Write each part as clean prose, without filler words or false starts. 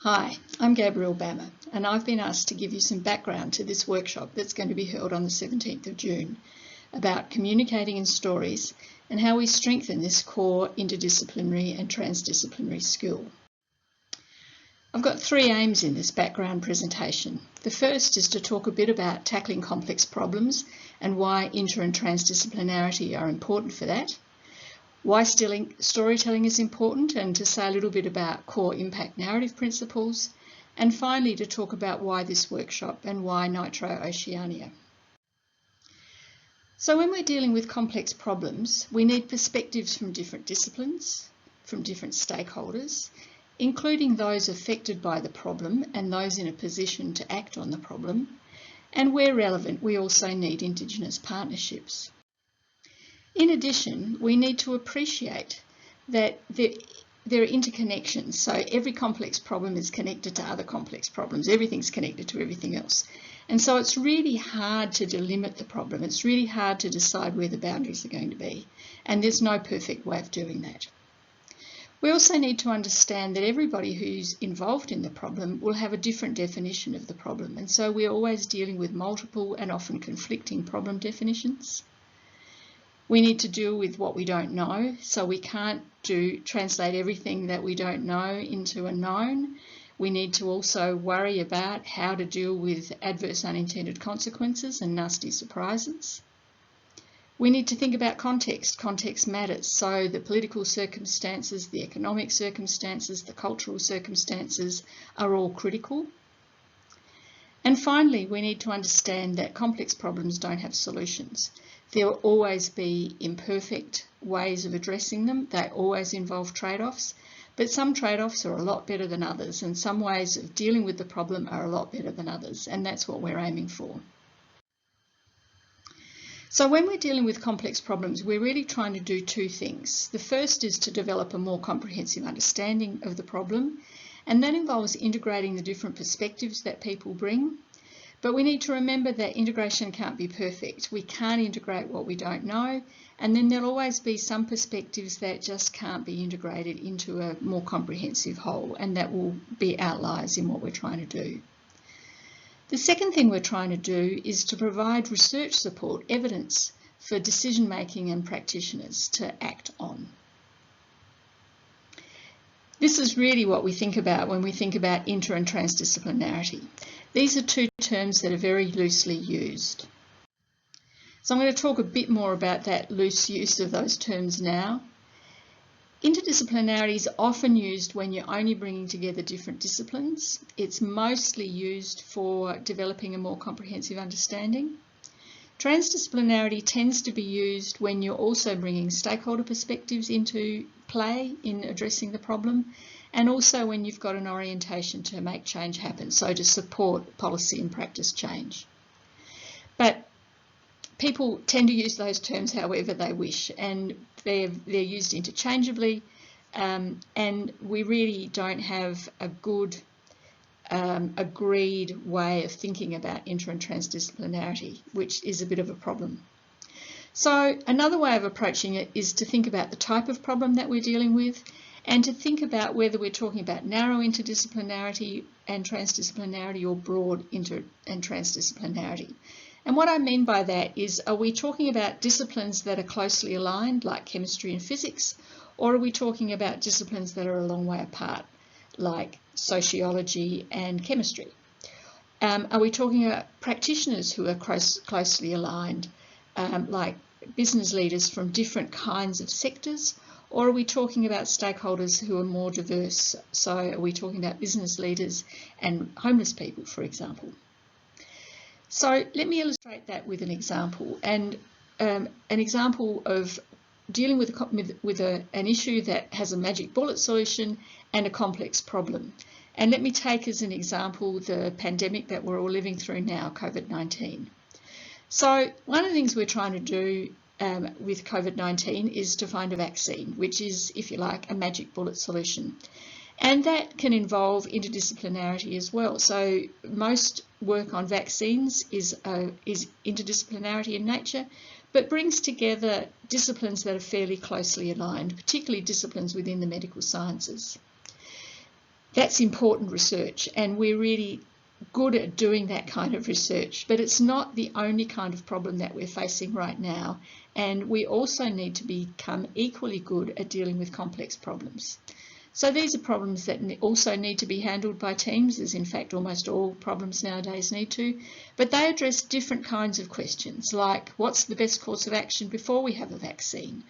Hi, I'm Gabriele and I've been asked to give you some background to this workshop that's going to be held on the 17th of June about communicating in stories and how we strengthen this core interdisciplinary and transdisciplinary skill. I've got three aims in this background presentation. The first is to talk a bit about tackling complex problems and why inter and transdisciplinarity are important for that, why storytelling is important, and to say a little bit about core impact narrative principles, and finally to talk about why this workshop and why NITRO-Oceania. So when we're dealing with complex problems, we need perspectives from different disciplines, from different stakeholders, including those affected by the problem and those in a position to act on the problem, and where relevant, we also need Indigenous partnerships. In addition, we need to appreciate that there are interconnections, so every complex problem is connected to other complex problems. Everything's connected to everything else. And so it's really hard to delimit the problem. It's really hard to decide where the boundaries are going to be, and there's no perfect way of doing that. We also need to understand that everybody who's involved in the problem will have a different definition of the problem, and so we're always dealing with multiple and often conflicting problem definitions. We need to deal with what we don't know, so we can't translate everything that we don't know into a known. We need to also worry about how to deal with adverse unintended consequences and nasty surprises. We need to think about context. Context matters, so the political circumstances, the economic circumstances, the cultural circumstances are all critical. And finally, we need to understand that complex problems don't have solutions. There will always be imperfect ways of addressing them. They always involve trade-offs, but some trade-offs are a lot better than others, and some ways of dealing with the problem are a lot better than others, and that's what we're aiming for. So when we're dealing with complex problems, we're really trying to do two things. The first is to develop a more comprehensive understanding of the problem, and that involves integrating the different perspectives that people bring. But we need to remember that integration can't be perfect. We can't integrate what we don't know, and then there'll always be some perspectives that just can't be integrated into a more comprehensive whole, and that will be outliers in what we're trying to do. The second thing we're trying to do is to provide research support, evidence for decision making and practitioners to act on. This is really what we think about when we think about inter and transdisciplinarity. These are two terms that are very loosely used. So I'm going to talk a bit more about that loose use of those terms now. Interdisciplinarity is often used when you're only bringing together different disciplines. It's mostly used for developing a more comprehensive understanding. Transdisciplinarity tends to be used when you're also bringing stakeholder perspectives into play in addressing the problem, and also when you've got an orientation to make change happen, so to support policy and practice change. But people tend to use those terms however they wish, and they're used interchangeably, and we really don't have a good agreed way of thinking about inter and transdisciplinarity, which is a bit of a problem. So another way of approaching it is to think about the type of problem that we're dealing with, and to think about whether we're talking about narrow interdisciplinarity and transdisciplinarity or broad inter and transdisciplinarity. And what I mean by that is, are we talking about disciplines that are closely aligned, like chemistry and physics, or are we talking about disciplines that are a long way apart, like sociology and chemistry? Are we talking about practitioners who are closely aligned, like business leaders from different kinds of sectors, or are we talking about stakeholders who are more diverse? So are we talking about business leaders and homeless people, for example? So let me illustrate that with an example, and an example of dealing with an issue that has a magic bullet solution and a complex problem. And let me take as an example the pandemic that we're all living through now, COVID-19. So one of the things we're trying to do with COVID-19 is to find a vaccine, which is, if you like, a magic bullet solution. And that can involve interdisciplinarity as well. So most work on vaccines is interdisciplinarity in nature, but brings together disciplines that are fairly closely aligned, particularly disciplines within the medical sciences. That's important research, and we're really good at doing that kind of research, but it's not the only kind of problem that we're facing right now, and we also need to become equally good at dealing with complex problems. So these are problems that also need to be handled by teams, as in fact almost all problems nowadays need to, but they address different kinds of questions, like what's the best course of action before we have a vaccine?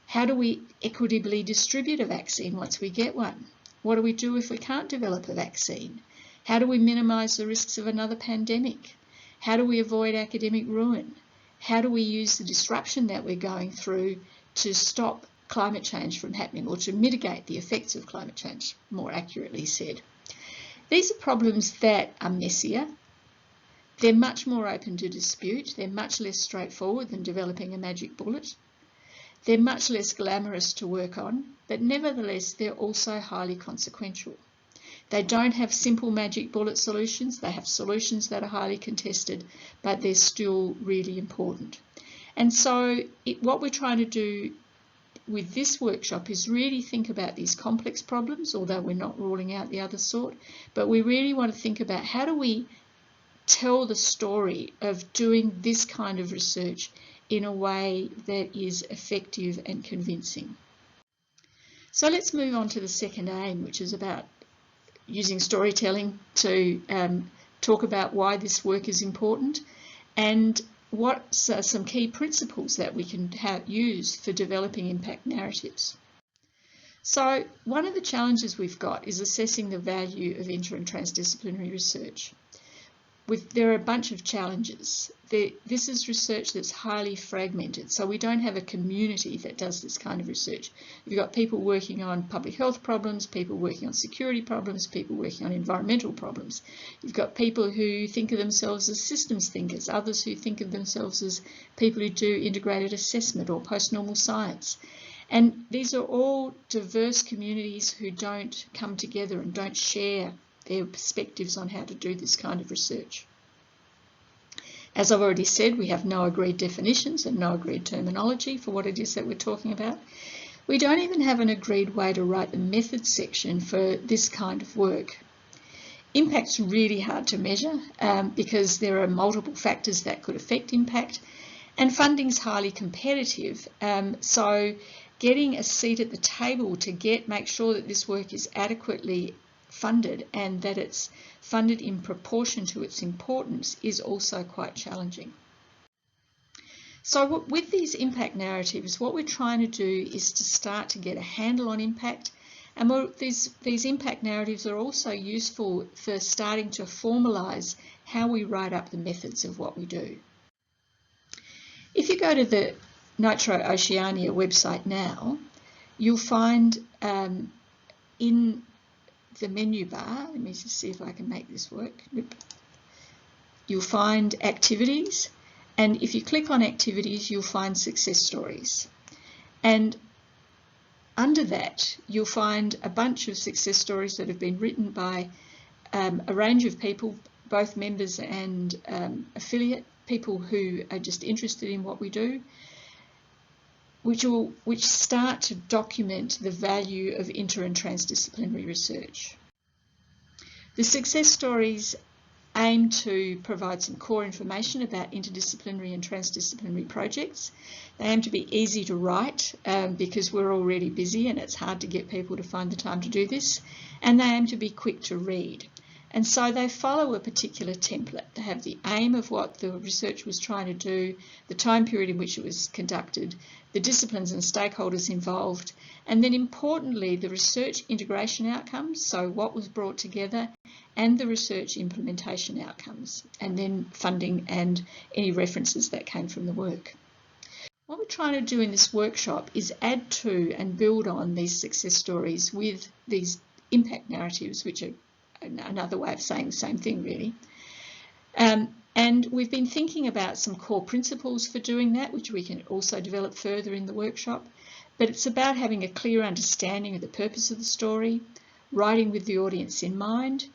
How do we equitably distribute a vaccine once we get one? What do we do if we can't develop a vaccine? How do we minimise the risks of another pandemic? How do we avoid academic ruin? How do we use the disruption that we're going through to stop climate change from happening, or to mitigate the effects of climate change, more accurately said? These are problems that are messier. They're much more open to dispute. They're much less straightforward than developing a magic bullet. They're much less glamorous to work on, but nevertheless, they're also highly consequential. They don't have simple magic bullet solutions. They have solutions that are highly contested, but they're still really important. And so what we're trying to do with this workshop is really think about these complex problems, although we're not ruling out the other sort, but we really want to think about how do we tell the story of doing this kind of research in a way that is effective and convincing. So let's move on to the second aim, which is about using storytelling to talk about why this work is important and what are some key principles that we can use for developing impact narratives. So one of the challenges we've got is assessing the value of inter and transdisciplinary research. There are a bunch of challenges. This is research that's highly fragmented, so we don't have a community that does this kind of research. You've got people working on public health problems, people working on security problems, people working on environmental problems. You've got people who think of themselves as systems thinkers, others who think of themselves as people who do integrated assessment or post-normal science. And these are all diverse communities who don't come together and don't share their perspectives on how to do this kind of research. As I've already said, we have no agreed definitions and no agreed terminology for what it is that we're talking about. We don't even have an agreed way to write the methods section for this kind of work. Impact's really hard to measure because there are multiple factors that could affect impact, and funding's highly competitive. So getting a seat at the table to make sure that this work is adequately funded and that it's funded in proportion to its importance is also quite challenging. So with these impact narratives, what we're trying to do is to start to get a handle on impact, and these impact narratives are also useful for starting to formalise how we write up the methods of what we do. If you go to the NITRO-Oceania website now, you'll find in the menu bar, let me just see if I can make this work. You'll find activities, and if you click on activities, you'll find success stories. And under that, you'll find a bunch of success stories that have been written by a range of people, both members and affiliate, people who are just interested in what we do, which start to document the value of inter and transdisciplinary research. The success stories aim to provide some core information about interdisciplinary and transdisciplinary projects. They aim to be easy to write because we're already busy and it's hard to get people to find the time to do this, and they aim to be quick to read. And so they follow a particular template. They have the aim of what the research was trying to do, the time period in which it was conducted, the disciplines and stakeholders involved, and then importantly, the research integration outcomes, so what was brought together, and the research implementation outcomes, and then funding and any references that came from the work. What we're trying to do in this workshop is add to and build on these success stories with these impact narratives, which are another way of saying the same thing, really. And we've been thinking about some core principles for doing that, which we can also develop further in the workshop. But it's about having a clear understanding of the purpose of the story, writing with the audience in mind,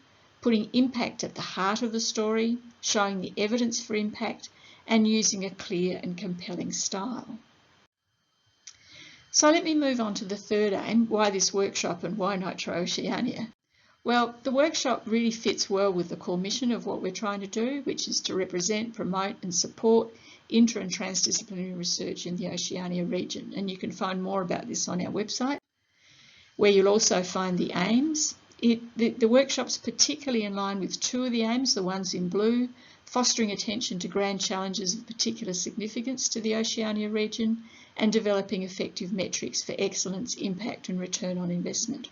putting impact at the heart of the story, showing the evidence for impact, and using a clear and compelling style. So let me move on to the third aim, why this workshop and why NITRO-Oceania. Well, the workshop really fits well with the core mission of what we're trying to do, which is to represent, promote and support inter and transdisciplinary research in the Oceania region. And you can find more about this on our website, where you'll also find the aims. The workshop's particularly in line with two of the aims, the ones in blue, fostering attention to grand challenges of particular significance to the Oceania region, and developing effective metrics for excellence, impact and return on investment.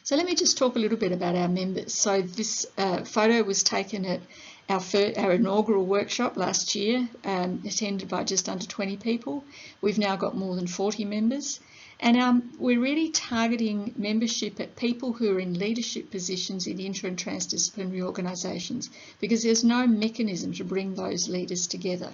So let me just talk a little bit about our members. So this photo was taken at our inaugural workshop last year, attended by just under 20 people. We've now got more than 40 members. And we're really targeting membership at people who are in leadership positions in inter and transdisciplinary organisations, because there's no mechanism to bring those leaders together.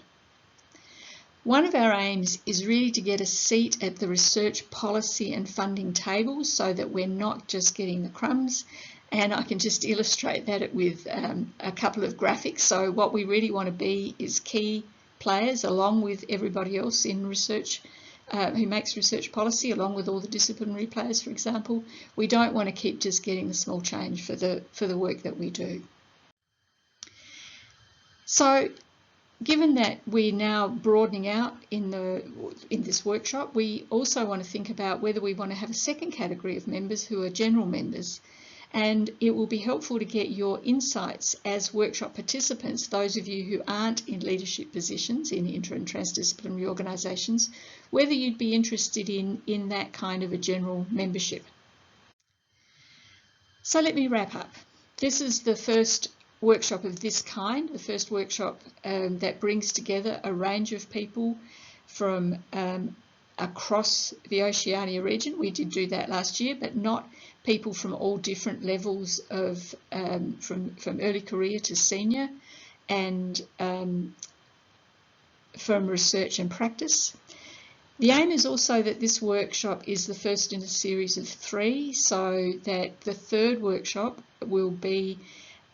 One of our aims is really to get a seat at the research policy and funding tables so that we're not just getting the crumbs. And I can just illustrate that with a couple of graphics. So what we really want to be is key players along with everybody else in research who makes research policy, along with all the disciplinary players, for example. We don't want to keep just getting the small change for the work that we do. So, given that we're now broadening out in this workshop, we also want to think about whether we want to have a second category of members who are general members. And it will be helpful to get your insights as workshop participants, those of you who aren't in leadership positions in inter and transdisciplinary organisations, whether you'd be interested in that kind of a general membership. So let me wrap up. This is the first workshop of this kind, the first workshop that brings together a range of people from across the Oceania region. We did do that last year, but not people from all different levels of from early career to senior, and from research and practice. The aim is also that this workshop is the first in a series of 3, so that the third workshop will be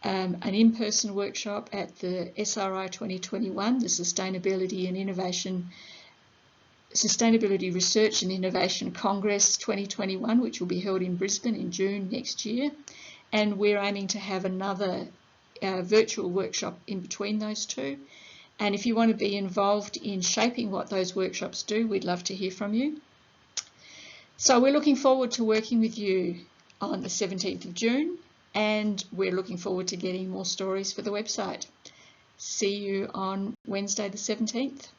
an in-person workshop at the SRI 2021, the Sustainability Research and Innovation Congress 2021, which will be held in Brisbane in June next year. And we're aiming to have another virtual workshop in between those two. And if you want to be involved in shaping what those workshops do, we'd love to hear from you. So we're looking forward to working with you on the 17th of June, and we're looking forward to getting more stories for the website. See you on Wednesday the 17th.